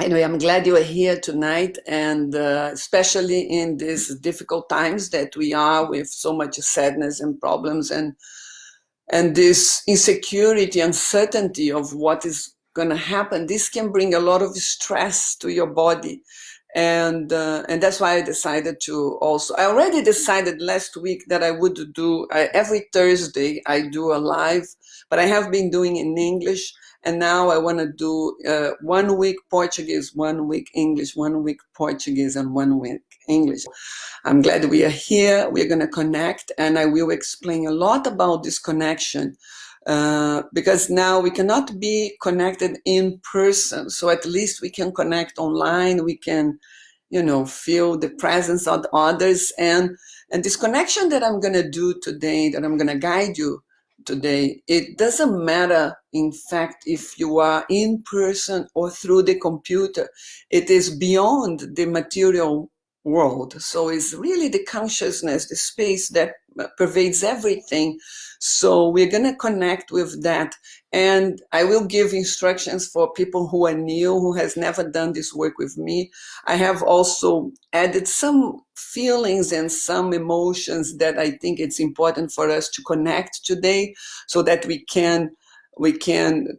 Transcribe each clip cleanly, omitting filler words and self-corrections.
Anyway, I'm glad you are here tonight, and especially in these difficult times that we are, with so much sadness and problems, and this insecurity, uncertainty of what is going to happen. This can bring a lot of stress to your body, and that's why I decided to also. I already decided last week that I would do every Thursday. I do a live, but I have been doing in English. And now I want to do 1 week Portuguese, 1 week English, 1 week Portuguese, and 1 week English. I'm glad we are here. We're going to connect, and I will explain a lot about this connection because now we cannot be connected in person. So at least we can connect online. We can, feel the presence of others. And this connection that I'm going to do today, that I'm going to guide you today, it doesn't matter, in fact, if you are in person or through the computer. It is beyond the material world. So it's really the consciousness, the space that pervades everything. So we're going to connect with that. And I will give instructions for people who are new, who has never done this work with me. I have also added some feelings and some emotions that I think it's important for us to connect today, so that we can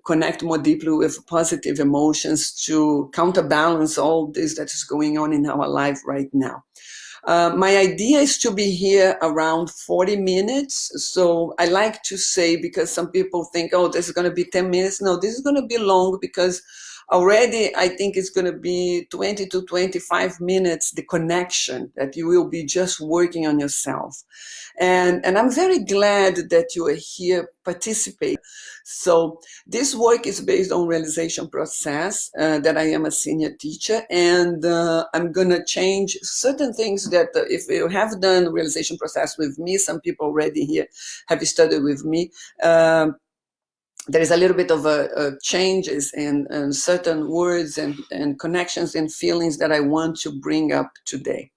connect more deeply with positive emotions to counterbalance all this that is going on in our life right now. My idea is to be here around 40 minutes. So I like to say, because some people think, oh, this is going to be 10 minutes. No, this is going to be long, because already I think it's going to be 20 to 25 minutes, the connection that you will be just working on yourself. And I'm very glad that you are here participating. So this work is based on realization process, that I am a senior teacher, and I'm going to change certain things that if you have done realization process with me, some people already here have studied with me, there is a little bit of changes in certain words and connections and feelings that I want to bring up today.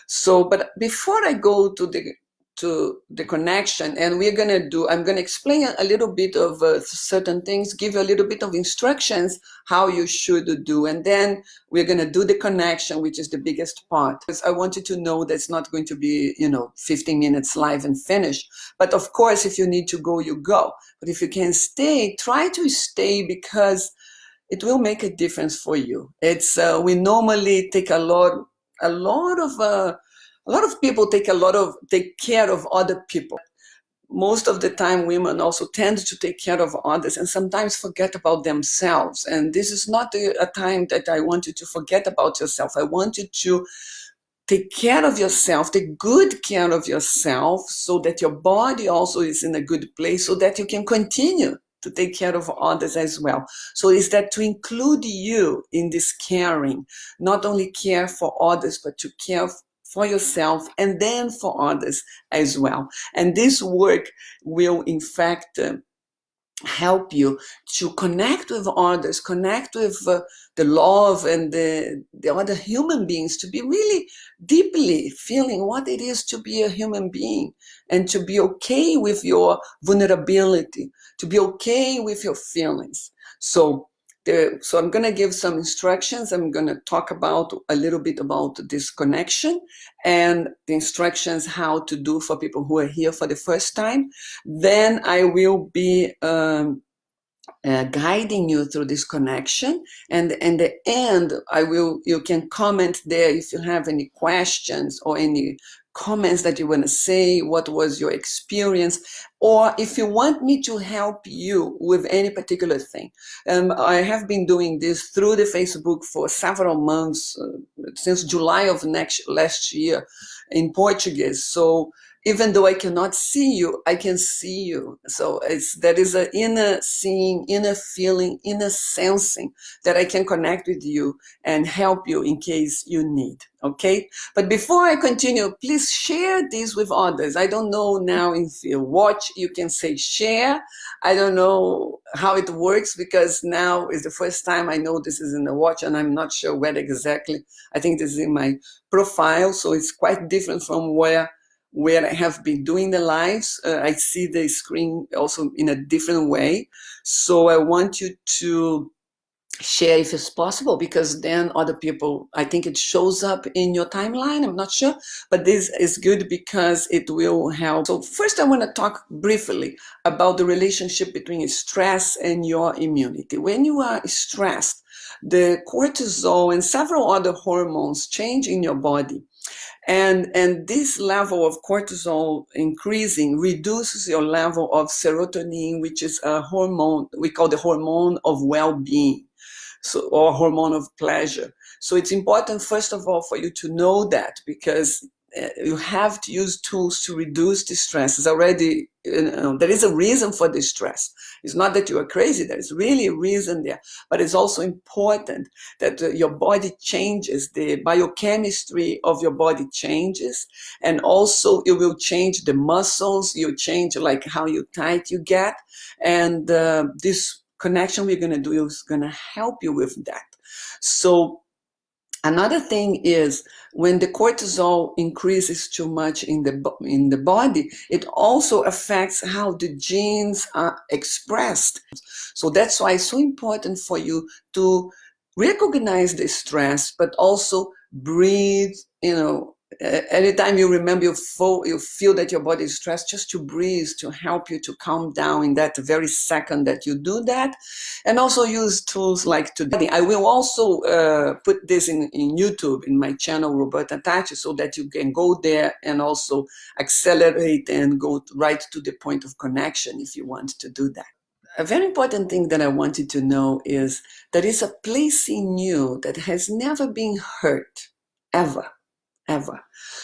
So, but before I go to the connection, and I'm going to explain a little bit of certain things, give you a little bit of instructions how you should do, and then we're going to do the connection, which is the biggest part. Because I want you to know that it's not going to be 15 minutes live and finish. But of course, if you need to go, you go. But if you can stay, try to stay, because it will make a difference for you. It's we normally take a lot of people take care of other people. Most of the time, women also tend to take care of others and sometimes forget about themselves. And this is not a time that I want you to forget about yourself. I want you to take care of yourself, take good care of yourself, so that your body also is in a good place, so that you can continue to take care of others as well. So is that to include you in this caring, not only care for others, but to care for yourself and then for others as well. And this work will, in fact, help you to connect with others, connect with the love and the other human beings, to be really deeply feeling what it is to be a human being, and to be okay with your vulnerability, to be okay with your feelings. So I'm going to give some instructions. I'm going to talk about a little bit about this connection and the instructions how to do for people who are here for the first time. Then I will be guiding you through this connection, and in the end, you can comment there if you have any questions or any comments that you want to say, what was your experience, or if you want me to help you with any particular thing. I have been doing this through the Facebook for several months, since July of last year, in Portuguese. So even though I cannot see you, I can see you. So there is an inner seeing, inner feeling, inner sensing that I can connect with you and help you in case you need. Okay? But before I continue, please share this with others. I don't know now if you watch, you can say share. I don't know how it works, because now is the first time I know this is in the watch, and I'm not sure where exactly. I think this is in my profile, so it's quite different from where I have been doing the lives. I see the screen also in a different way. So I want you to share if it's possible, because then other people, I think it shows up in your timeline. I'm not sure, but this is good because it will help. So first I want to talk briefly about the relationship between stress and your immunity. When you are stressed, the cortisol and several other hormones change in your body. And this level of cortisol increasing reduces your level of serotonin, which is a hormone we call the hormone of well-being, so, or hormone of pleasure. So it's important, first of all, for you to know that, because you have to use tools to reduce the stress. It's already, there is a reason for the stress. It's not that you are crazy. There's really a reason there. But it's also important that your body changes, the biochemistry of your body changes, and also it will change the muscles, you change like how you tight you get, and this connection we're going to do is going to help you with that. So another thing is, when the cortisol increases too much in the body, it also affects how the genes are expressed. So that's why it's so important for you to recognize the stress, but also breathe. Anytime you remember you feel that your body is stressed, just to breathe to help you to calm down in that very second that you do that. And also use tools like today. I will also put this in YouTube, in my channel, Roberta Tachi, so that you can go there and also accelerate and go right to the point of connection if you want to do that. A very important thing that I want you to know is there is a place in you that has never been hurt, ever.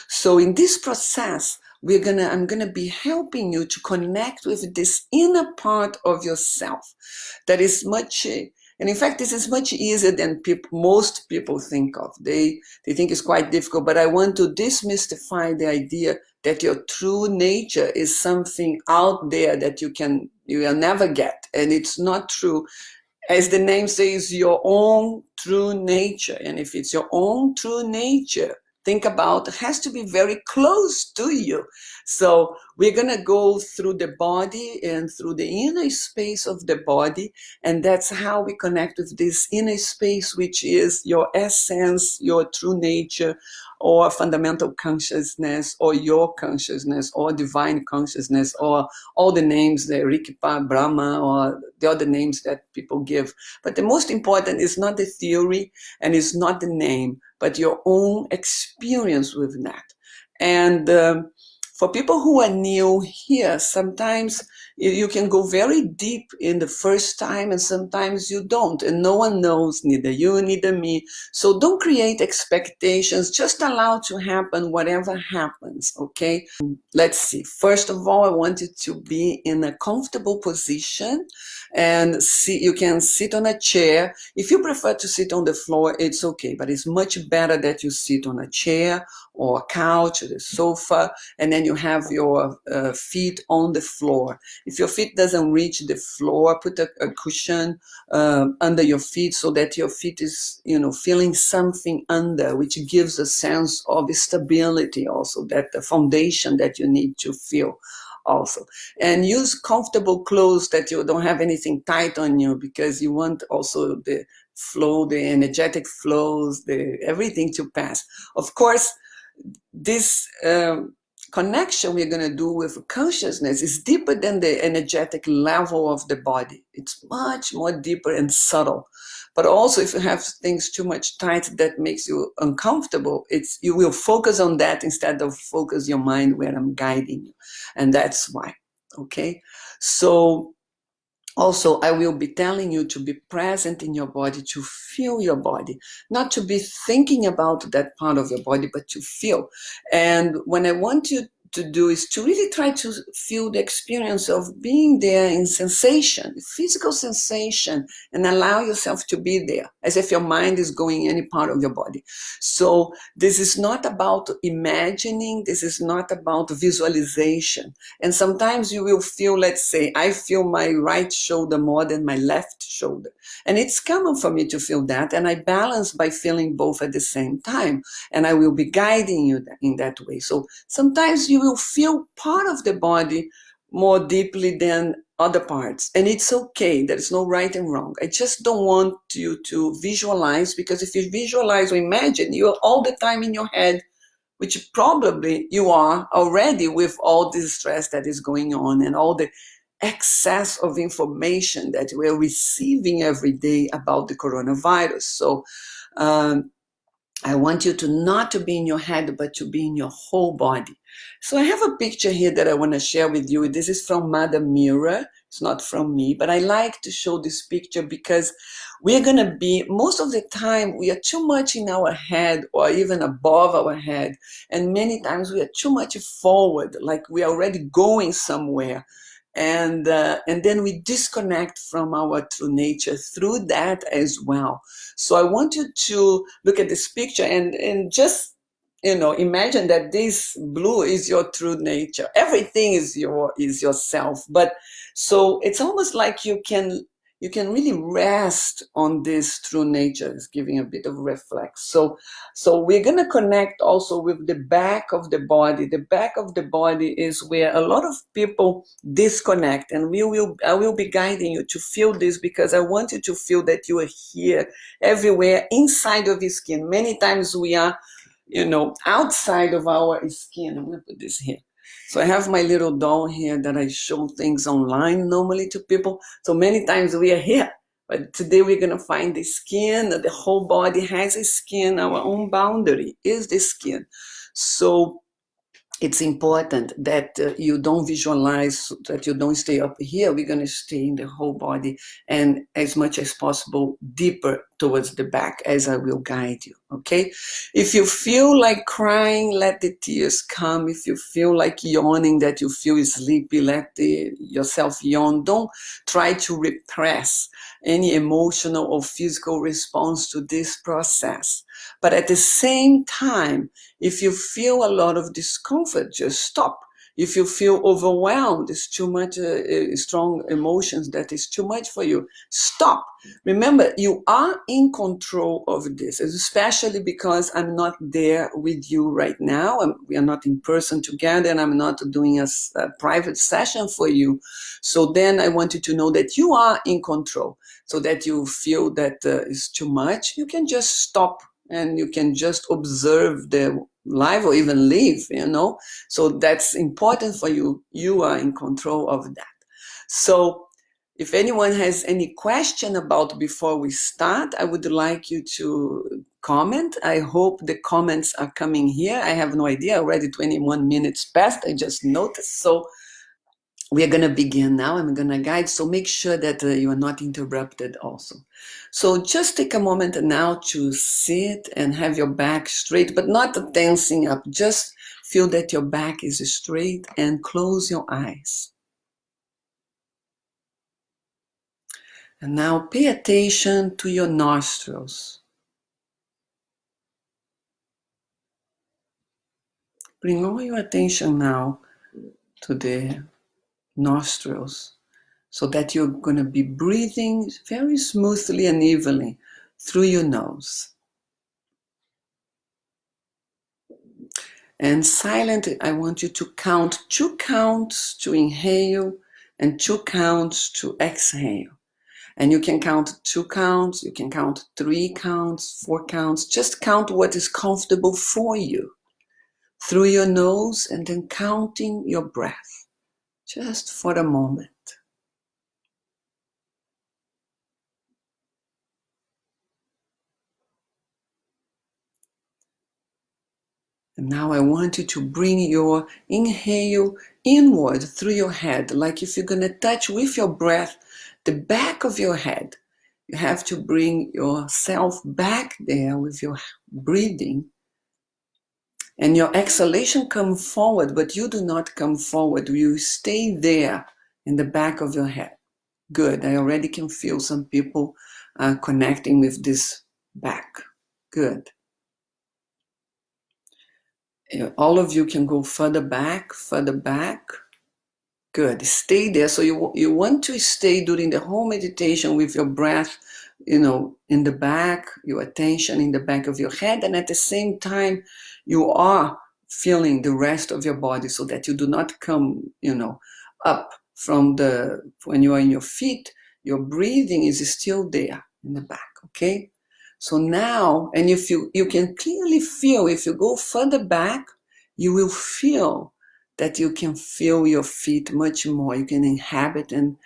So in this process, I'm gonna be helping you to connect with this inner part of yourself that is much, and in fact, this is much easier than most people think of. They think it's quite difficult, but I want to demystify the idea that your true nature is something out there that you will never get, and it's not true. As the name says, your own true nature. And if it's your own true nature, think about, it has to be very close to you. So we're going to go through the body and through the inner space of the body. And that's how we connect with this inner space, which is your essence, your true nature, or fundamental consciousness, or your consciousness, or divine consciousness, or all the names, the Rikpa, Brahma, or the other names that people give. But the most important is not the theory and it's not the name, but your own experience with that. And for people who are new here, sometimes you can go very deep in the first time and sometimes you don't, and no one knows, neither you, neither me. So don't create expectations, just allow to happen whatever happens, okay? Let's see. First of all, I want you to be in a comfortable position, and you can sit on a chair. If you prefer to sit on the floor, it's okay, but it's much better that you sit on a chair or a couch or the sofa, and then you have your feet on the floor. If your feet doesn't reach the floor, put a cushion under your feet so that your feet is, feeling something under, which gives a sense of stability also, that the foundation that you need to feel also. And use comfortable clothes that you don't have anything tight on you, because you want also the flow, the energetic flows, everything to pass. Of course, this connection we're going to do with consciousness is deeper than the energetic level of the body. It's much more deeper and subtle. But also, if you have things too much tight that makes you uncomfortable, you will focus on that instead of focus your mind where I'm guiding you. And that's why, okay? So also, I will be telling you to be present in your body, to feel your body, not to be thinking about that part of your body, but to feel. And when I want you to do is to really try to feel the experience of being there in sensation, physical sensation, and allow yourself to be there as if your mind is going any part of your body. So this is not about imagining, this is not about visualization. And sometimes you will feel, let's say, I feel my right shoulder more than my left shoulder. And it's common for me to feel that, and I balance by feeling both at the same time. And I will be guiding you in that way. So sometimes you will feel part of the body more deeply than other parts. And it's okay. There's no right and wrong. I just don't want you to visualize, because if you visualize or imagine, you're all the time in your head, which probably you are already with all this stress that is going on and all the excess of information that we're receiving every day about the coronavirus. So I want you to not to be in your head, but to be in your whole body. So I have a picture here that I want to share with you. This is from Mother Mirror. It's not from me, but I like to show this picture because we're going to be, most of the time, we are too much in our head or even above our head. And many times we are too much forward, like we are already going somewhere. And then we disconnect from our true nature through that as well. So I want you to look at this picture and just, imagine that this blue is your true nature. Everything is yourself. But so it's almost like you can really rest on this true nature. It's giving a bit of reflex. So we're going to connect also with the back of the body. The back of the body is where a lot of people disconnect, and I will be guiding you to feel this, because I want you to feel that you are here everywhere inside of your skin. Many times we are, outside of our skin. I'm going to put this here. So I have my little doll here that I show things online normally to people. So many times we are here, but today we're going to find the skin. The whole body has a skin. Our own boundary is the skin. So it's important that you don't visualize, that you don't stay up here. We're going to stay in the whole body and as much as possible deeper towards the back, as I will guide you, okay? If you feel like crying, let the tears come. If you feel like yawning, that you feel sleepy, let yourself yawn. Don't try to repress any emotional or physical response to this process. But at the same time, if you feel a lot of discomfort, just stop. If you feel overwhelmed, it's too much strong emotions, that is too much for you, stop. Remember, you are in control of this, especially because I'm not there with you right now. We are not in person together, and I'm not doing a private session for you. So then I want you to know that you are in control, so that you feel that it's too much. You can just stop and you can just observe the live or even leave, So that's important for you. You are in control of that. So if anyone has any question about before we start, I would like you to comment. I hope the comments are coming here. I have no idea. Already 21 minutes passed. I just noticed. So we are going to begin now. I'm going to guide, so make sure that you are not interrupted also. So just take a moment now to sit and have your back straight, but not tensing up. Just feel that your back is straight and close your eyes. And now pay attention to your nostrils. Bring all your attention now to the nostrils, so that you're going to be breathing very smoothly and evenly through your nose. And silently, I want you to count 2 counts to inhale and 2 counts to exhale. And you can count 2 counts, you can count 3 counts, 4 counts. Just count what is comfortable for you through your nose, and then counting your breath just for a moment. And now I want you to bring your inhale inward through your head, like if you're going to touch with your breath the back of your head. You have to bring yourself back there with your breathing. And your exhalation come forward, but you do not come forward. You stay there in the back of your head. Good. I already can feel some people connecting with this back. Good. All of you can go further back, further back. Good. Stay there. So you want to stay during the whole meditation with your breath, in the back, your attention in the back of your head. And at the same time, you are feeling the rest of your body, so that you do not come, up from when you are in your feet, your breathing is still there in the back, okay? So now, and if you can clearly feel, if you go further back, you will feel that you can feel your feet much more. You can inhabit and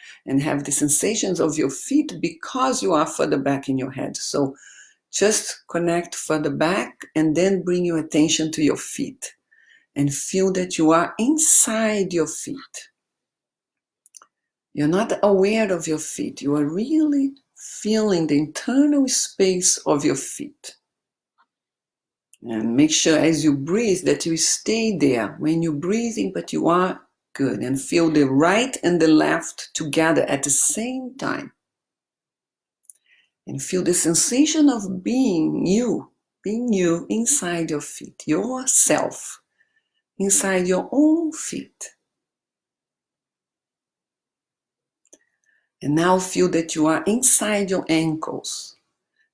have the sensations of your feet because you are further back in your head. So just connect further back and then bring your attention to your feet and feel that you are inside your feet. You're not aware of your feet. You are really feeling the internal space of your feet. And make sure as you breathe that you stay there when you're breathing, but you are good. And feel the right and the left together at the same time. And feel the sensation of being you inside your feet, yourself, inside your own feet. And now feel that you are inside your ankles.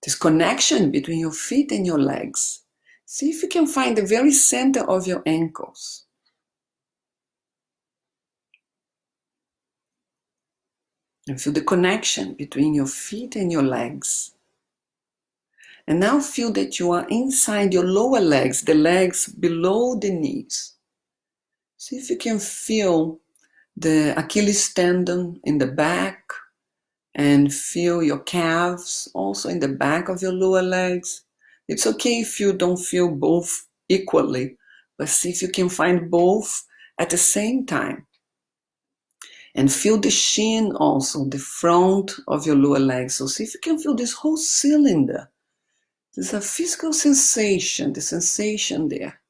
This connection between your feet and your legs. See if you can find the very center of your ankles. And feel the connection between your feet and your legs. And now feel that you are inside your lower legs, the legs below the knees. See if you can feel the Achilles tendon in the back and feel your calves also in the back of your lower legs. It's okay if you don't feel both equally, but see if you can find both at the same time. And feel the shin also, the front of your lower legs. So see if you can feel this whole cylinder. There's a physical sensation, the sensation there.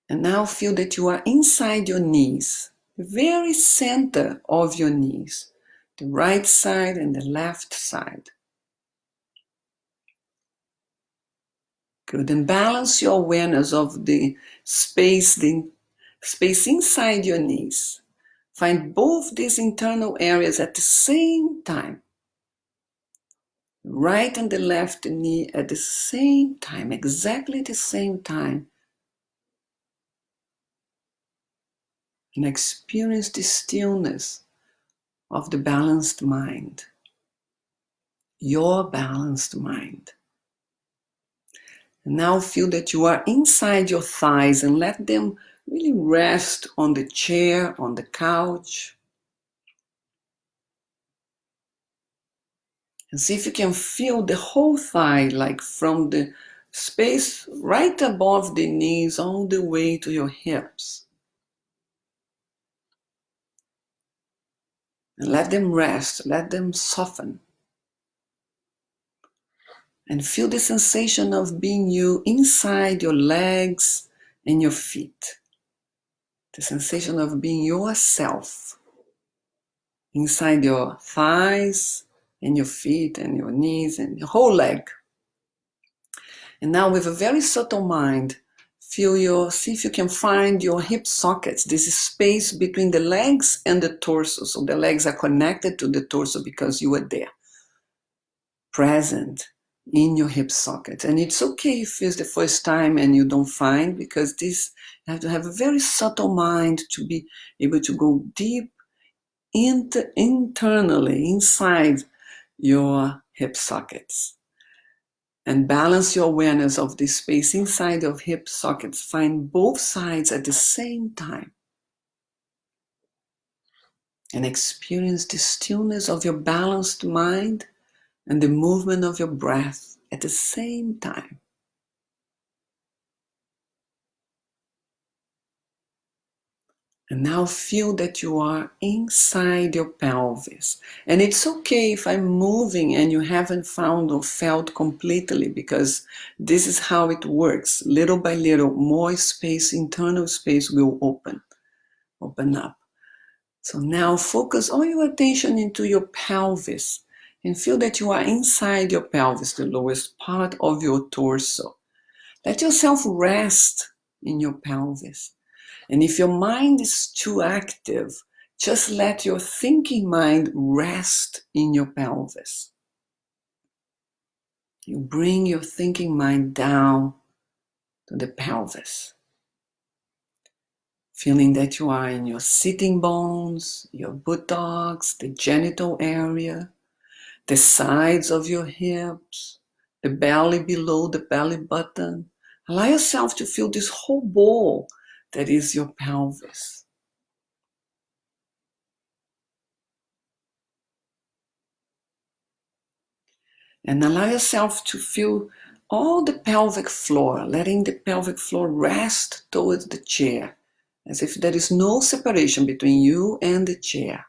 And now feel that you are inside your knees, the very center of your knees, the right side and the left side. Good. And balance your awareness of the space inside your knees. Find both these internal areas at the same time. Right and the left knee at the same time, exactly the same time. And experience the stillness of the balanced mind. Your balanced mind. And now feel that you are inside your thighs and let them really rest on the chair, on the couch. And see if you can feel the whole thigh, like from the space right above the knees all the way to your hips. And let them rest, let them soften. And feel the sensation of being you inside your legs and your feet. The sensation of being yourself inside your thighs and your feet and your knees and your whole leg. And now with a very subtle mind, see if you can find your hip sockets. This is space between the legs and the torso. So the legs are connected to the torso because you are there, present in your hip socket. And it's okay if it's the first time and you don't find, because you have to have a very subtle mind to be able to go deep internally inside your hip sockets. And balance your awareness of the space inside of hip sockets. Find both sides at the same time. And experience the stillness of your balanced mind and the movement of your breath at the same time. And now feel that you are inside your pelvis. And it's okay if I'm moving and you haven't found or felt completely, because this is how it works. Little by little, more space, internal space will open up. So now focus all your attention into your pelvis and feel that you are inside your pelvis, the lowest part of your torso. Let yourself rest in your pelvis. And if your mind is too active, just let your thinking mind rest in your pelvis. You bring your thinking mind down to the pelvis. Feeling that you are in your sitting bones, your buttocks, the genital area, the sides of your hips, the belly below the belly button. Allow yourself to feel this whole bowl that is your pelvis. And allow yourself to feel all the pelvic floor, letting the pelvic floor rest towards the chair, as if there is no separation between you and the chair.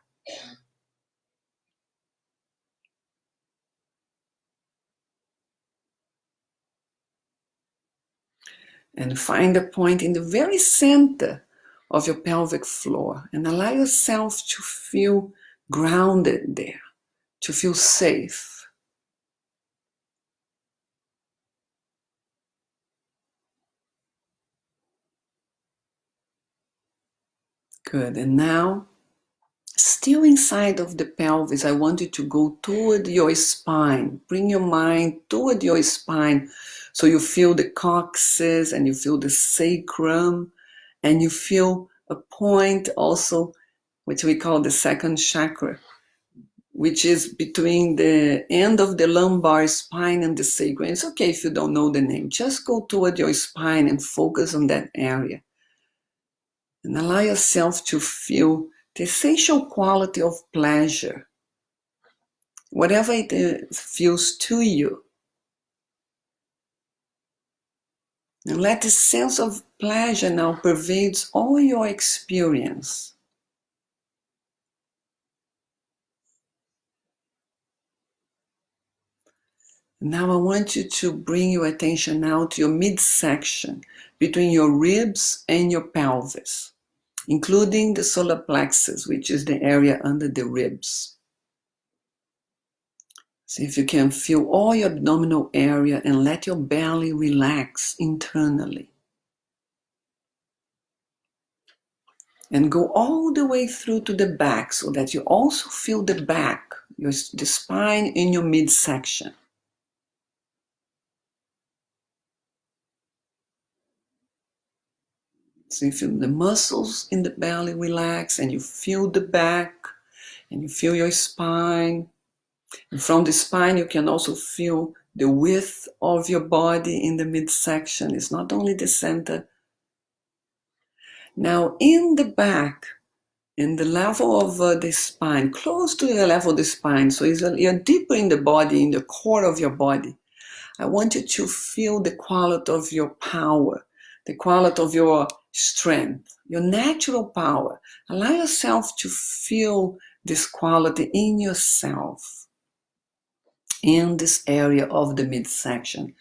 And find a point in the very center of your pelvic floor and allow yourself to feel grounded there, to feel safe. Good. And now, still inside of the pelvis, I want you to go toward your spine. Bring your mind toward your spine so you feel the coccyx and you feel the sacrum and you feel a point also, which we call the second chakra, which is between the end of the lumbar spine and the sacrum. It's okay if you don't know the name. Just go toward your spine and focus on that area. And allow yourself to feel the essential quality of pleasure, whatever it feels to you. And let this sense of pleasure now pervades all your experience. Now I want you to bring your attention now to your midsection, between your ribs and your pelvis, including the solar plexus, which is the area under the ribs. See if you can feel all your abdominal area and let your belly relax internally. And go all the way through to the back so that you also feel the back, the spine in your midsection. So you feel the muscles in the belly relax and you feel the back and you feel your spine. And from the spine, you can also feel the width of your body in the midsection. It's not only the center. Now in the back, in the level of the spine, close to the level of the spine, so you're deeper in the body, in the core of your body. I want you to feel the quality of your power, the quality of your strength, your natural power. Allow yourself to feel this quality in yourself, in this area of the midsection.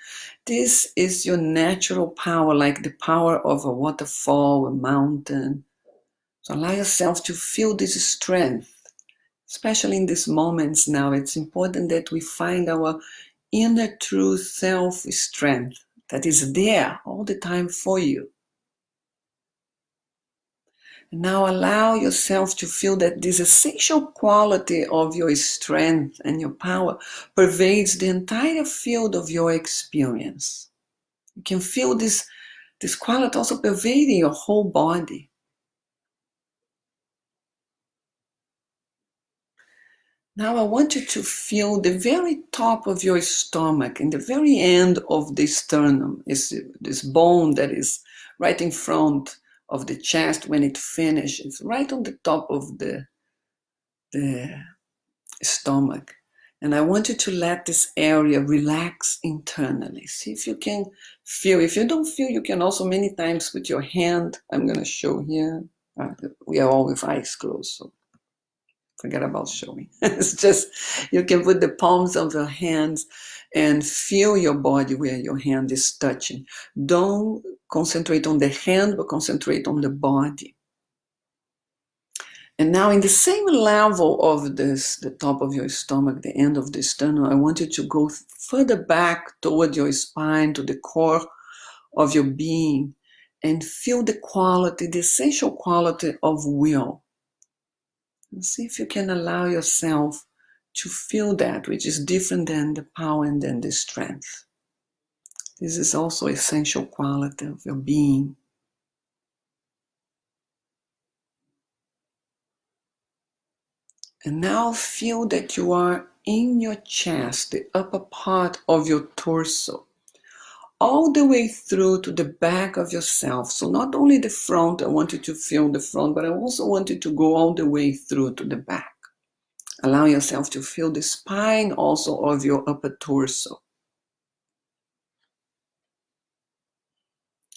This is your natural power, like the power of a waterfall, a mountain. So allow yourself to feel this strength, especially in these moments now. It's important that we find our inner true self-strength that is there all the time for you. And now allow yourself to feel that this essential quality of your strength and your power pervades the entire field of your experience. You can feel this quality also pervading your whole body. Now I want you to feel the very top of your stomach, in the very end of the sternum, is this bone that is right in front of the chest when it finishes, right on the top of the stomach. And I want you to let this area relax internally. See if you can feel. If you don't feel, you can also many times put your hand, I'm going to show here. We are all with eyes closed, so forget about showing. It's just, you can put the palms of your hands and feel your body where your hand is touching. Don't concentrate on the hand, but concentrate on the body. And now in the same level of this, the top of your stomach, the end of the sternum, I want you to go further back toward your spine, to the core of your being, and feel the quality, the essential quality of will. And see if you can allow yourself to feel that, which is different than the power and then the strength. This is also essential quality of your being. And now feel that you are in your chest, the upper part of your torso, all the way through to the back of yourself. So not only the front, I want you to feel the front, but I also want you to go all the way through to the back. Allow yourself to feel the spine also of your upper torso,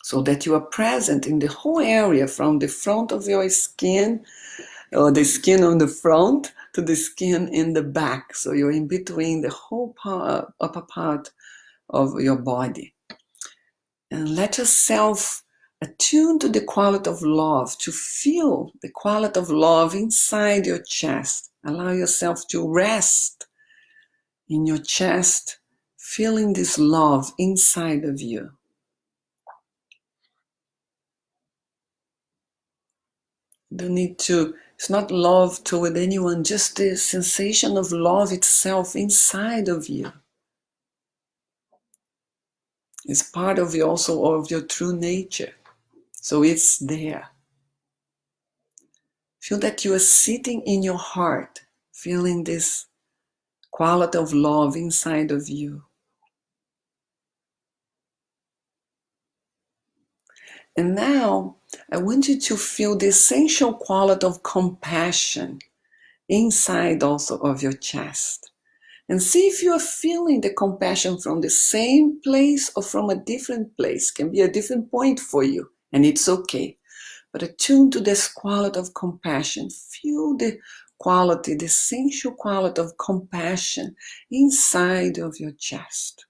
so that you are present in the whole area from the front of your skin, or the skin on the front, to the skin in the back. So you're in between the whole upper part of your body. And let yourself attune to the quality of love, to feel the quality of love inside your chest. Allow yourself to rest in your chest, feeling this love inside of you. You don't need to, it's not love toward anyone, just the sensation of love itself inside of you. It's part of you also of your true nature. So it's there. Feel that you are sitting in your heart, feeling this quality of love inside of you. And now I want you to feel the essential quality of compassion inside also of your chest. And see if you are feeling the compassion from the same place or from a different place. Can be a different point for you, and it's okay. But attune to this quality of compassion. Feel the quality, the essential quality of compassion inside of your chest.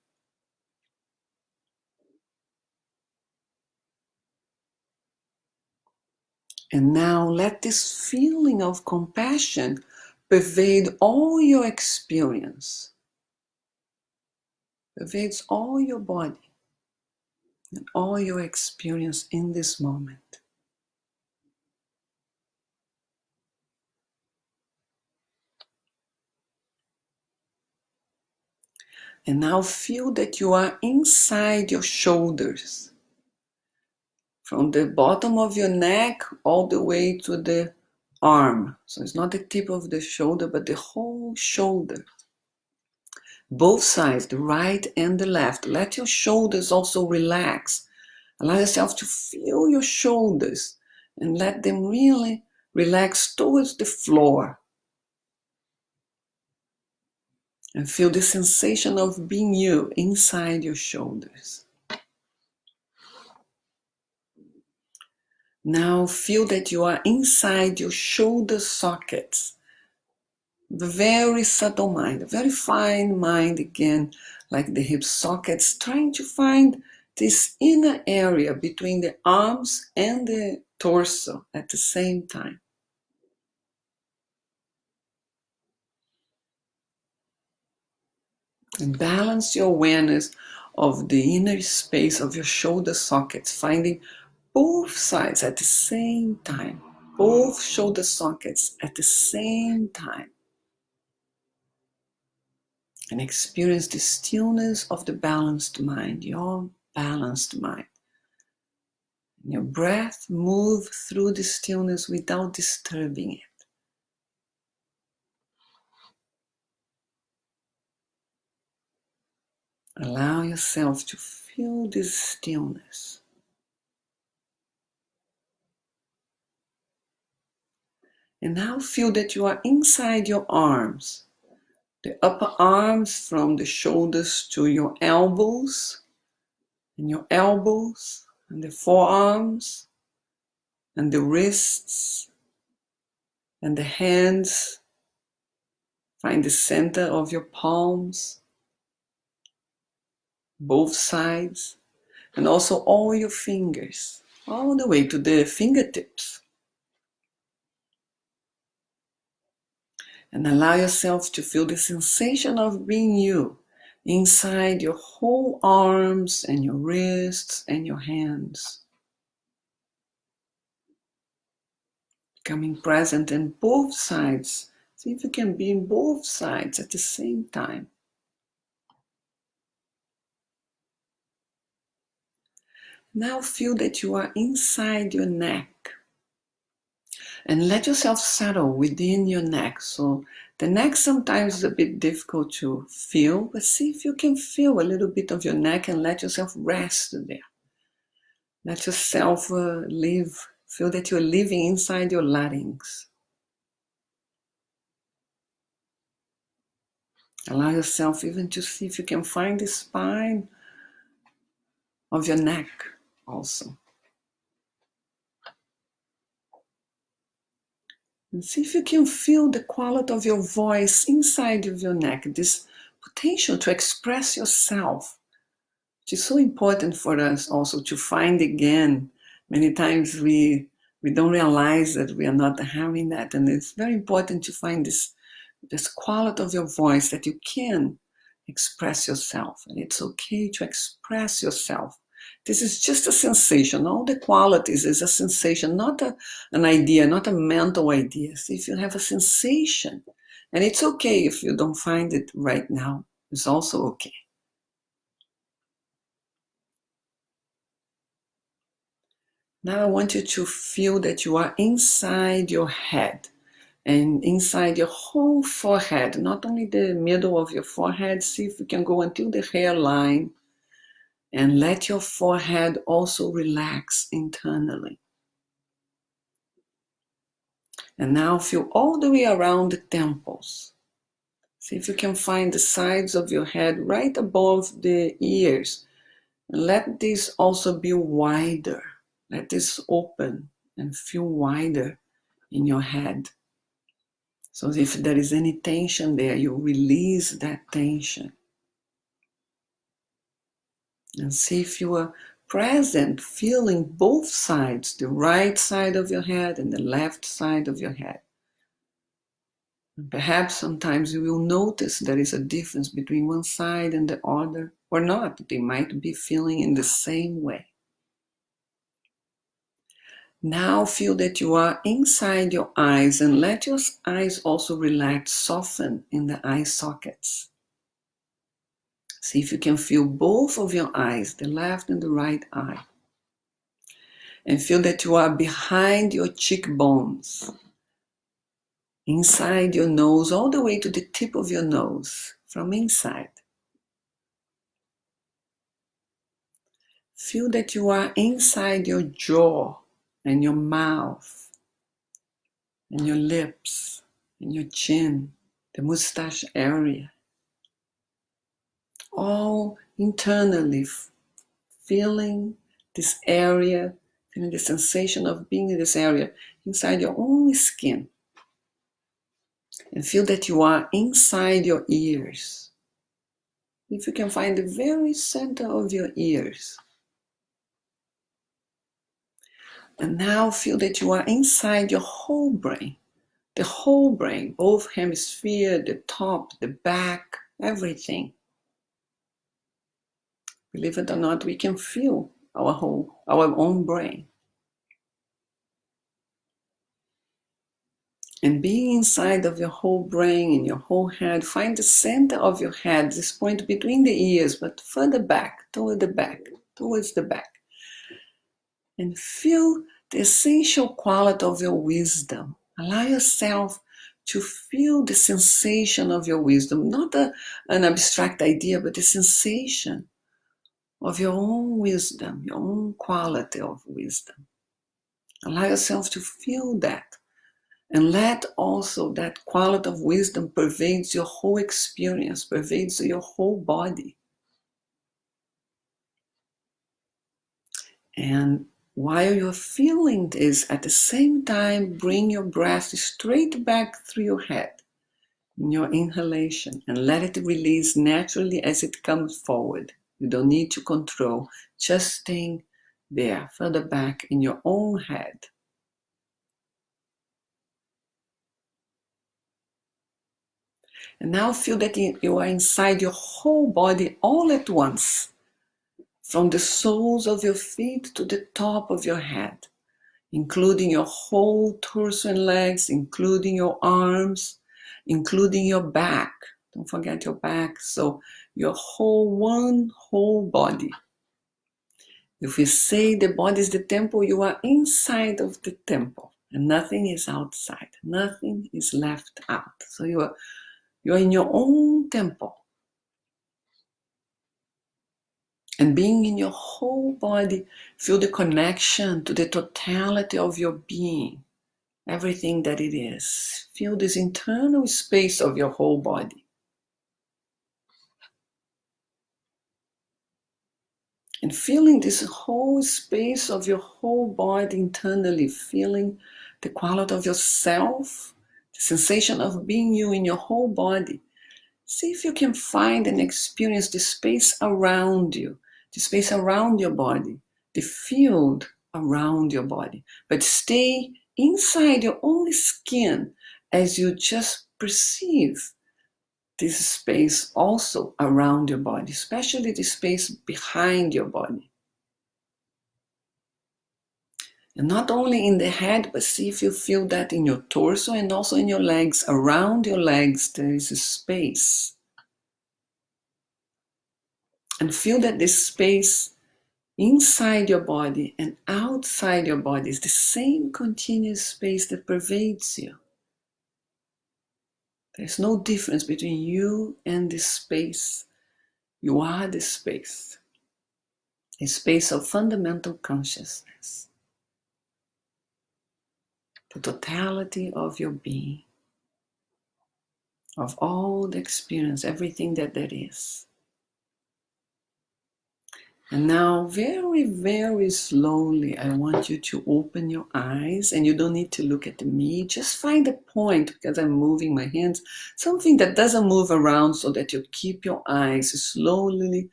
And now let this feeling of compassion pervade all your experience, pervades all your body and all your experience in this moment. And now feel that you are inside your shoulders, from the bottom of your neck all the way to the arm. So it's not the tip of the shoulder, but the whole shoulder. Both sides, the right and the left. Let your shoulders also relax. Allow yourself to feel your shoulders and let them really relax towards the floor. And feel the sensation of being you inside your shoulders. Now feel that you are inside your shoulder sockets. The very subtle mind, a very fine mind again, like the hip sockets, trying to find this inner area between the arms and the torso at the same time. And balance your awareness of the inner space of your shoulder sockets, finding both sides at the same time, both shoulder sockets at the same time. And experience the stillness of the balanced mind, your balanced mind. And your breath move through the stillness without disturbing it. Allow yourself to feel this stillness. And now feel that you are inside your arms. The upper arms from the shoulders to your elbows, and your elbows, and the forearms, and the wrists, and the hands. Find the center of your palms, both sides, and also all your fingers, all the way to the fingertips. And allow yourself to feel the sensation of being you inside your whole arms and your wrists and your hands. Becoming present in both sides. See if you can be in both sides at the same time. Now feel that you are inside your neck. And let yourself settle within your neck. So the neck sometimes is a bit difficult to feel, but see if you can feel a little bit of your neck and let yourself rest there. Let yourself live, feel that you're living inside your larynx. Allow yourself even to see if you can find the spine of your neck also. And see if you can feel the quality of your voice inside of your neck, this potential to express yourself, which is so important for us also to find again. Many times we don't realize that we are not having that, and it's very important to find this quality of your voice that you can express yourself, and it's okay to express yourself. This is just a sensation. All the qualities is a sensation, not an idea, not a mental idea. See if you have a sensation, and it's okay if you don't find it right now. It's also okay. Now I want you to feel that you are inside your head and inside your whole forehead, not only the middle of your forehead. See if you can go until the hairline and let your forehead also relax internally. And now feel all the way around the temples. See if you can find the sides of your head right above the ears. And let this also be wider. Let this open and feel wider in your head. So if there is any tension there, you release that tension. And see if you are present, feeling both sides, the right side of your head and the left side of your head. And perhaps sometimes you will notice there is a difference between one side and the other, or not. They might be feeling in the same way. Now feel that you are inside your eyes, and let your eyes also relax, soften in the eye sockets. See if you can feel both of your eyes, the left and the right eye. And feel that you are behind your cheekbones, inside your nose, all the way to the tip of your nose, from inside. Feel that you are inside your jaw and your mouth and your lips and your chin, the mustache area. All internally feeling this area, feeling the sensation of being in this area inside your own skin. And feel that you are inside your ears. If you can find the very center of your ears. And now feel that you are inside your whole brain. The whole brain, both hemispheres, the top, the back, everything. Believe it or not, we can feel our own brain. And being inside of your whole brain, in your whole head, find the center of your head, this point between the ears, but further back, towards the back. And feel the essential quality of your wisdom. Allow yourself to feel the sensation of your wisdom, not an abstract idea, but the sensation of your own wisdom, your own quality of wisdom. Allow yourself to feel that. And let also that quality of wisdom pervades your whole experience, pervades your whole body. And while you're feeling this, at the same time, bring your breath straight back through your head in your inhalation and let it release naturally as it comes forward. You don't need to control, just staying there, further back in your own head. And now feel that you are inside your whole body all at once, from the soles of your feet to the top of your head, including your whole torso and legs, including your arms, including your back. Don't forget your back. So your whole body. If we say the body is the temple, you are inside of the temple. And nothing is outside. Nothing is left out. So you're in your own temple. And being in your whole body, feel the connection to the totality of your being, everything that it is. Feel this internal space of your whole body. And feeling this whole space of your whole body internally, feeling the quality of yourself, the sensation of being you in your whole body. See if you can find and experience the space around you, the space around your body, the field around your body. But stay inside your own skin as you just perceive this space also around your body, especially the space behind your body. And not only in the head, but see if you feel that in your torso and also in your legs. Around your legs, there is a space. And feel that this space inside your body and outside your body is the same continuous space that pervades you. There's no difference between you and this space. You are this space, a space of fundamental consciousness, the totality of your being, of all the experience, everything that there is. And now, very, very slowly, I want you to open your eyes, and you don't need to look at me. Just find a point, because I'm moving my hands, something that doesn't move around, so that you keep your eyes slowly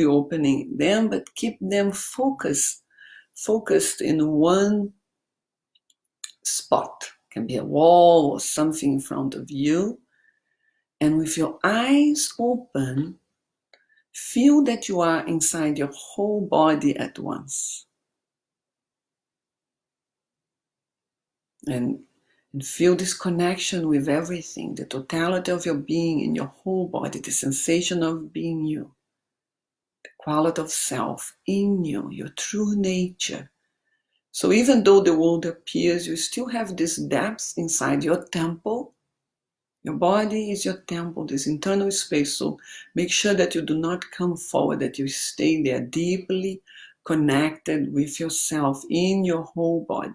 opening them, but keep them focused in one spot. It can be a wall or something in front of you. And with your eyes open, feel that you are inside your whole body at once. And feel this connection with everything, the totality of your being in your whole body, the sensation of being you, the quality of self in you, your true nature. So even though the world appears, you still have this depth inside your temple. Your body is your temple, this internal space. So make sure that you do not come forward, that you stay there deeply connected with yourself in your whole body.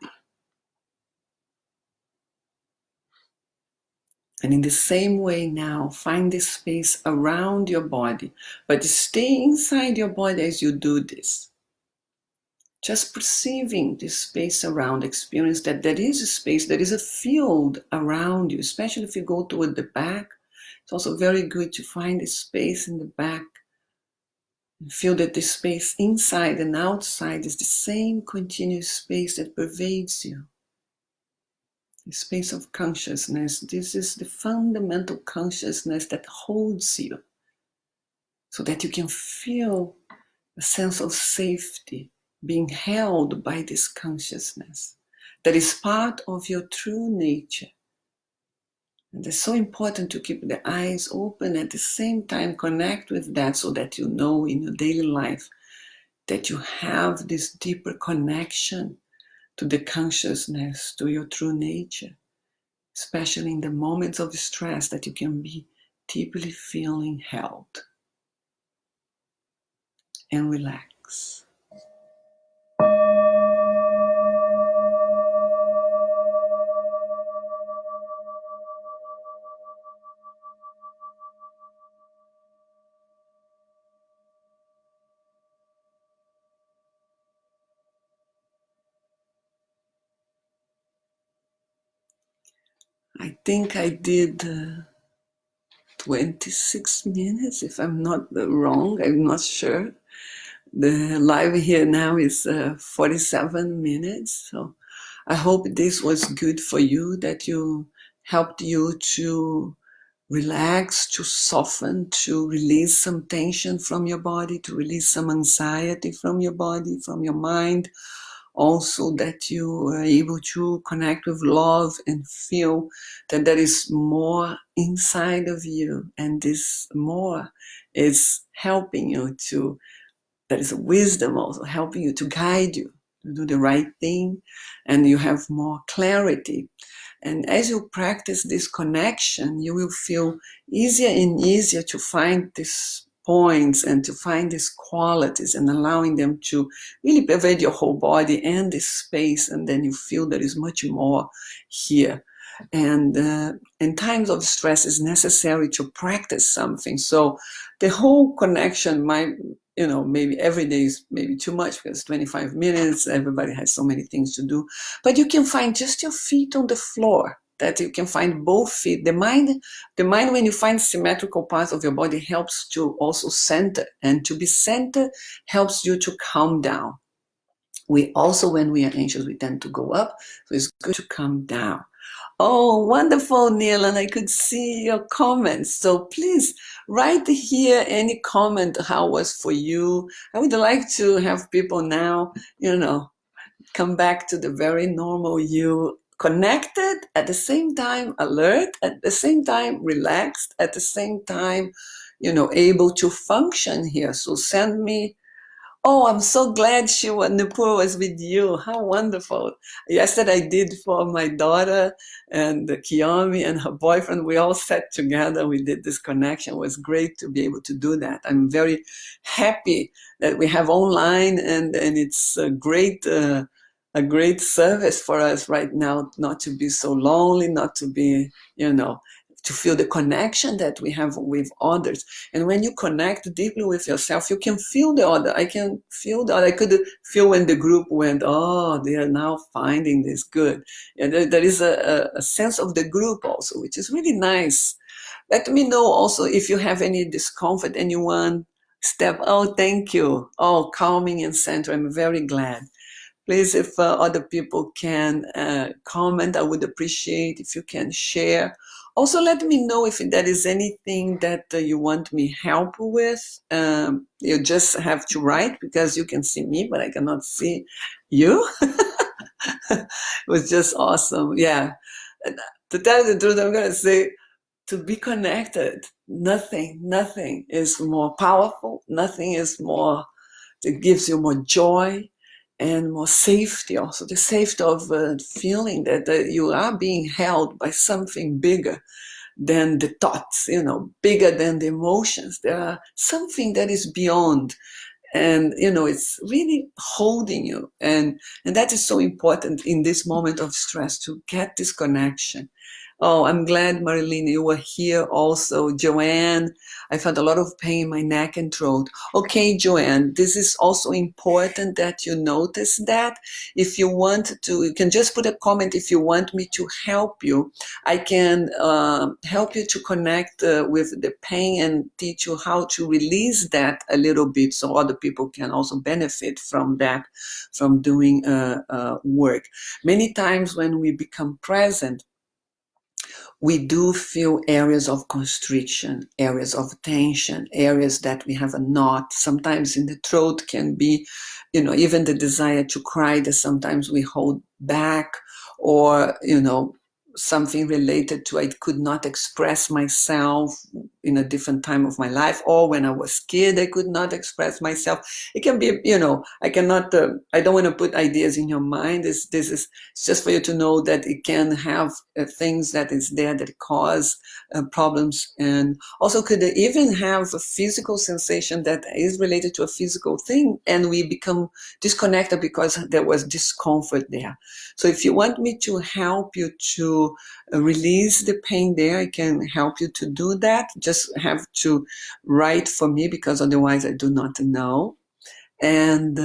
And in the same way now, find this space around your body, but stay inside your body as you do this. Just perceiving this space around, experience that there is a space, there is a field around you, especially if you go toward the back. It's also very good to find a space in the back and feel that the space inside and outside is the same continuous space that pervades you. The space of consciousness. This is the fundamental consciousness that holds you, so that you can feel a sense of safety, being held by this consciousness that is part of your true nature. And it's so important to keep the eyes open, at the same time connect with that, so that you know in your daily life that you have this deeper connection to the consciousness, to your true nature, especially in the moments of stress, that you can be deeply feeling held and relax. I think I did 26 minutes, if I'm not wrong. I'm not sure. The live here now is 47 minutes. So I hope this was good for you, that you helped you to relax, to soften, to release some tension from your body, to release some anxiety from your body, from your mind. Also that you are able to connect with love and feel that there is more inside of you, and this more is helping you to, there is wisdom also helping you to guide you to do the right thing, and you have more clarity. And as you practice this connection, you will feel easier and easier to find these points and to find these qualities and allowing them to really pervade your whole body and this space. And then you feel there is much more here. And in times of stress, it's necessary to practice something. So the whole connection might, maybe every day is maybe too much because 25 minutes, everybody has so many things to do. But you can find just your feet on the floor, that you can find both feet. The mind, when you find symmetrical parts of your body, helps to also center. And to be centered helps you to calm down. We also, when we are anxious, we tend to go up. So it's good to calm down. Oh, wonderful, Neil, and I could see your comments. So please write here any comment how was for you. I would like to have people now, come back to the very normal you, connected, at the same time alert, at the same time relaxed, at the same time, able to function here. So send me. Oh, I'm so glad Nupur was with you. How wonderful. Yesterday I did for my daughter and Kiyomi and her boyfriend. We all sat together. We did this connection. It was great to be able to do that. I'm very happy that we have online, and it's a great service for us right now, not to be so lonely, not to be, to feel the connection that we have with others. And when you connect deeply with yourself, you can feel the other. I can feel the other. I could feel when the group went, oh, they are now finding this good. And there is a sense of the group also, which is really nice. Let me know also if you have any discomfort, anyone step. Oh, thank you. Oh, calming and center. I'm very glad. Please, if other people can comment, I would appreciate if you can share. Also, let me know if there is anything that you want me help with. You just have to write, because you can see me, but I cannot see you. It was just awesome. Yeah. To tell you the truth, I'm going to say, to be connected, nothing is more powerful. Nothing is more, it gives you more joy and more safety, also the safety of feeling that you are being held by something bigger than the thoughts, bigger than the emotions. There are something that is beyond, and it's really holding you, and that is so important in this moment of stress, to get this connection. Oh, I'm glad, Marilyn, you were here also. Joanne, I felt a lot of pain in my neck and throat. Okay, Joanne, this is also important that you notice that. If you want to, you can just put a comment if you want me to help you. I can help you to connect with the pain and teach you how to release that a little bit, so other people can also benefit from that, from doing work. Many times when we become present, we do feel areas of constriction, areas of tension, areas that we have a knot. Sometimes in the throat can be, even the desire to cry that sometimes we hold back, or, something related to I could not express myself in a different time of my life, or when I was a kid, I could not express myself. It can be, I cannot, I don't want to put ideas in your mind. This is just for you to know that it can have things that is there that cause problems, and also could even have a physical sensation that is related to a physical thing, and we become disconnected because there was discomfort there. So if you want me to help you to release the pain there, I can help you to do that. Just have to write for me, because otherwise I do not know. And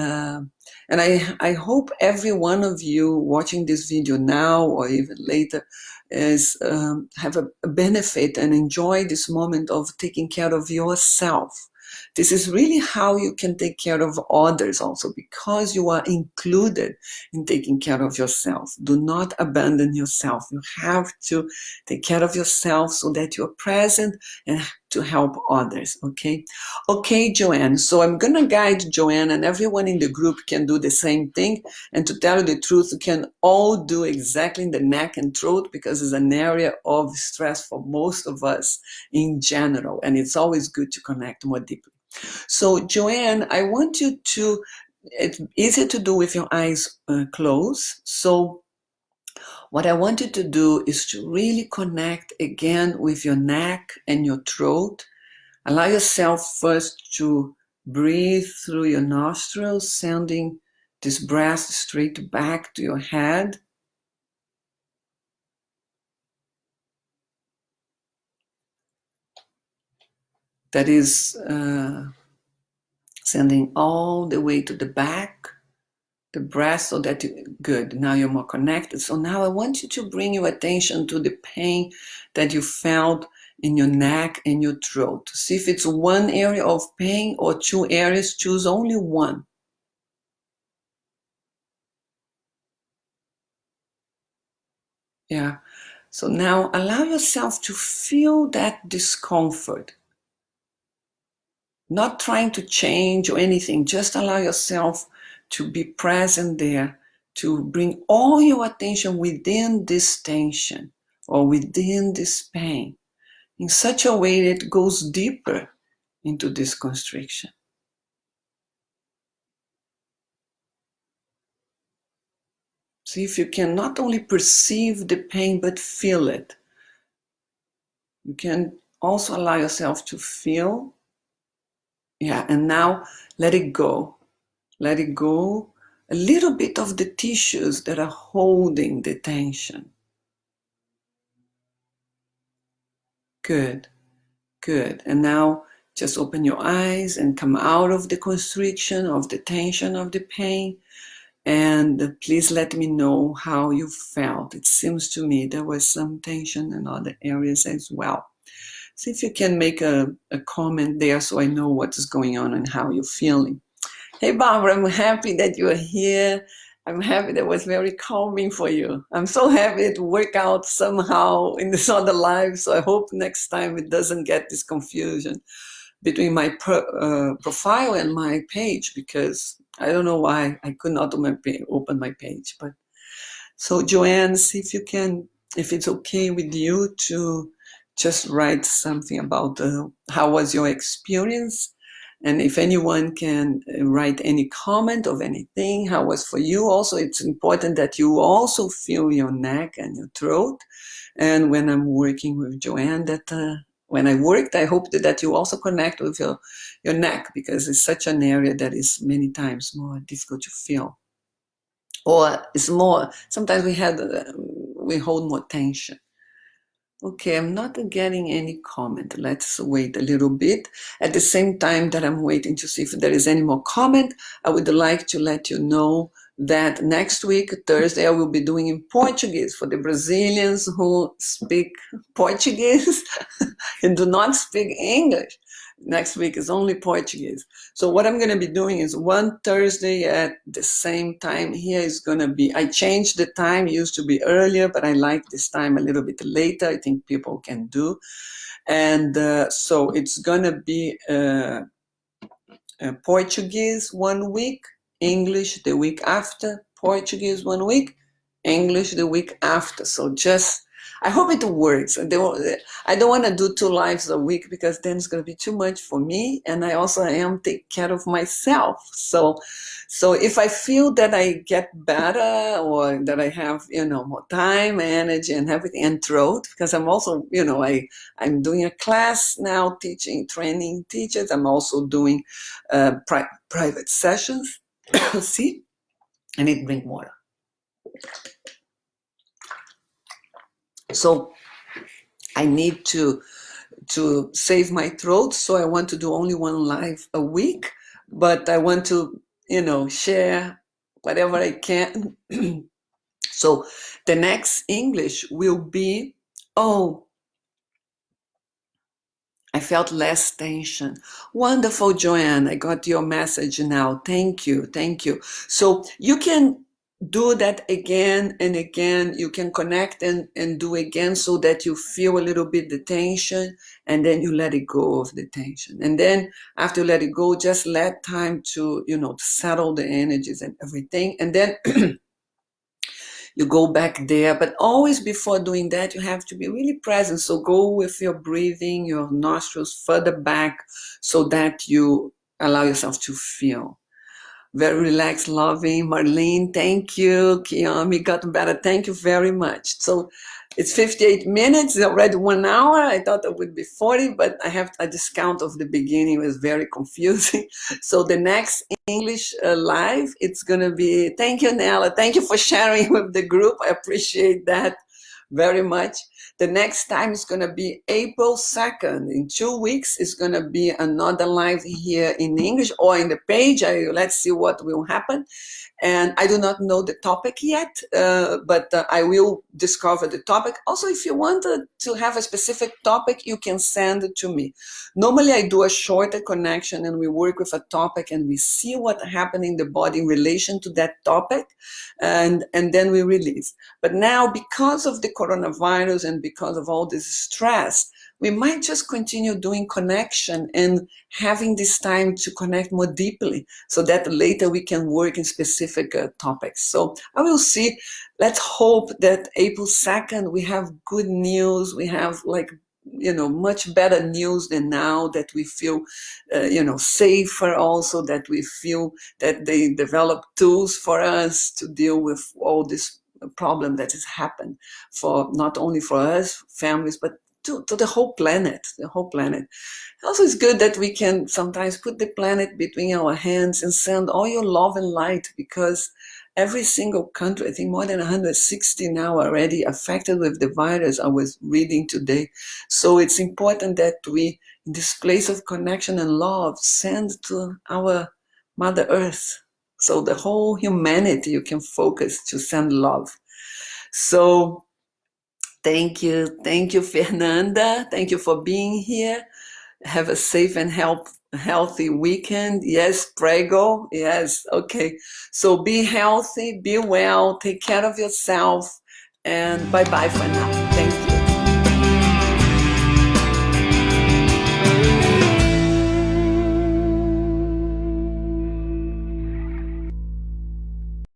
I hope every one of you watching this video now or even later is have a benefit and enjoy this moment of taking care of yourself. This is really how you can take care of others also, because you are included in taking care of yourself. Do not abandon yourself. You have to take care of yourself so that you're present and to help others, okay? Okay, Joanne. So I'm going to guide Joanne, and everyone in the group can do the same thing. And to tell you the truth, you can all do exactly in the neck and throat, because it's an area of stress for most of us in general. And it's always good to connect more deeply. So Joanne, I want you to It's easier to do with your eyes closed. So what I want you to do is to really connect again with your neck and your throat. Allow yourself first to breathe through your nostrils, sending this breath straight back to your head. That is sending all the way to the back, the breath, so that good. Now you're more connected. So now I want you to bring your attention to the pain that you felt in your neck and your throat. See if it's one area of pain or two areas. Choose only one. Yeah. So now allow yourself to feel that discomfort. Not trying to change or anything, just allow yourself to be present there, to bring all your attention within this tension or within this pain in such a way that it goes deeper into this constriction. See if you can not only perceive the pain but feel it. You can also allow yourself to feel. Yeah, and now let it go. Let it go. A little bit of the tissues that are holding the tension. Good, good. And now just open your eyes and come out of the constriction, of the tension, of the pain. And please let me know how you felt. It seems to me there was some tension in other areas as well. See if you can make a comment there so I know what is going on and how you're feeling. Hey, Barbara, I'm happy that you are here. I'm happy that was very calming for you. I'm so happy it worked out somehow in this other life. So I hope next time it doesn't get this confusion between my profile and my page, because I don't know why I could not open my page. But so Joanne, see if you can, if it's okay with you to just write something about how was your experience. And if anyone can write any comment of anything, how was for you. Also, it's important that you also feel your neck and your throat. And when I'm working with Joanne, that when I worked, I hope that you also connect with your neck, because it's such an area that is many times more difficult to feel. Or it's more, sometimes we hold more tension. Okay, I'm not getting any comment. Let's wait a little bit. At the same time that I'm waiting to see if there is any more comment, I would like to let you know that next week, Thursday, I will be doing in Portuguese for the Brazilians who speak Portuguese and do not speak English. Next week is only Portuguese. So what I'm going to be doing is one Thursday at the same time. Here is going to be, I changed the time, it used to be earlier, but I like this time a little bit later. I think people can do. And so it's going to be Portuguese 1 week, English the week after, Portuguese 1 week, English the week after. So just, I hope it works. I don't want to do 2 lives a week, because then it's going to be too much for me. And I also am take care of myself. So if I feel that I get better, or that I have, more time, energy and everything, and throat, because I'm also, I'm doing a class now, training teachers. I'm also doing private sessions. See? I need to drink water. So I need to save my throat, so I want to do only 1 live a week, but I want to, share whatever I can. So the next English will be, I felt less tension. Wonderful, Joanne. I got your message now. Thank you. Thank you. So you can do that again and again. You can connect and do again, so that you feel a little bit the tension, and then you let it go of the tension. And then after you let it go, just let time to, to settle the energies and everything. And then you go back there. But always before doing that, you have to be really present. So go with your breathing, your nostrils further back, so that you allow yourself to feel. very relaxed, loving. Marlene, thank you. Kiyomi, got better. Thank you very much. So it's 58 minutes, it's already 1 hour. I thought it would be 40, but I have a discount of the beginning. It was very confusing. So the next English live, it's going to be, thank you, Nella. Thank you for sharing with the group. I appreciate that very much. The next time is going to be April 2nd. In 2 weeks, it's going to be another live here in English or in the page. Let's see what will happen. And I do not know the topic yet, but I will discover the topic. Also, if you want to have a specific topic, you can send it to me. Normally, I do a shorter connection and we work with a topic and we see what happened in the body in relation to that topic, and then we release. But now, because of the coronavirus and because of all this stress, we might just continue doing connection and having this time to connect more deeply so that later we can work in specific topics. So I will see. Let's hope that April 2nd we have good news. We have much better news than now, that we feel safer, also that we feel that they develop tools for us to deal with all this problem that has happened, for not only for us families but to the whole planet. Also, it's good that we can sometimes put the planet between our hands and send all your love and light, because every single country, I think more than 160 now already affected with the virus, I was reading today. So it's important that we, in this place of connection and love, send to our Mother Earth. So the whole humanity, you can focus to send love. So thank you, Fernanda. Thank you for being here. Have a safe and healthy weekend. Yes, prego. Yes, okay. So be healthy, be well, take care of yourself, and bye-bye for now. Thank you.